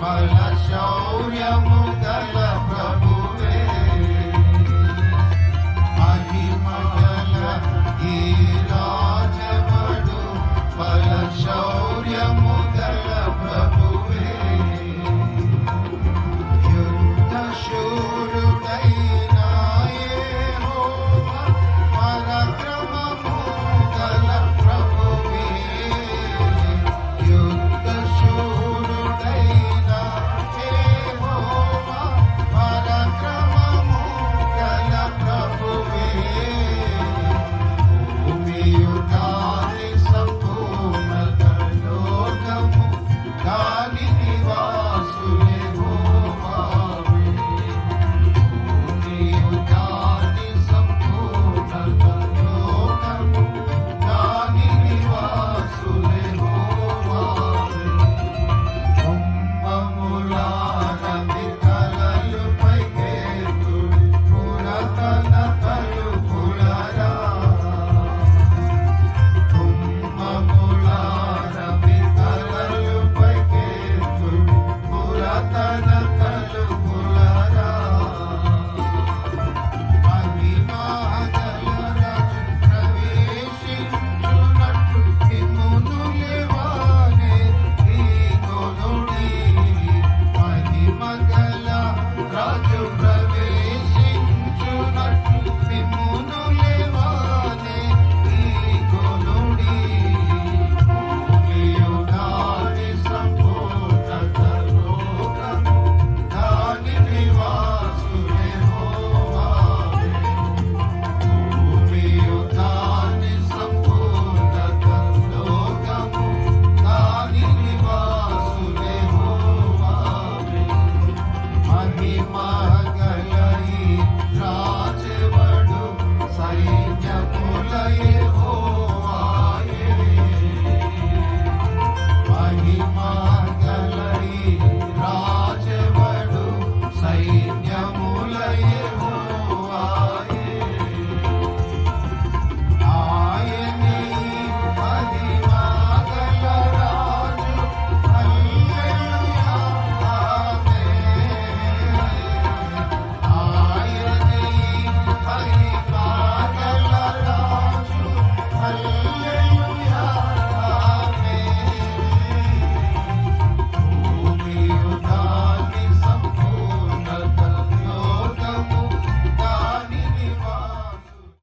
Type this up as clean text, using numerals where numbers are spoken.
బల శౌర్యము గల ప్రభువే మహిమ గల ఈ రాజవడు బల శౌర్యము గల ప్రభువే యుద్ధ శూరుడైన యెహోవా పరాక్రమము గల ప్రభువే యుద్ధ శూరుడైన యెహోవా పరాక్రమము గల ప్రభువే భూమియు దాని సంపూర్ణత లోకము దాని నివాసులే యెహోవావే భూమియు దాని సంపూర్ణత లోకము దాని నివాసులే యెహోవావే కుంభములారవి తలలు పైకెత్తుడి పురాతన తలుపులరా కుంభములారవి తలలు పైకెత్తుడి పురాతన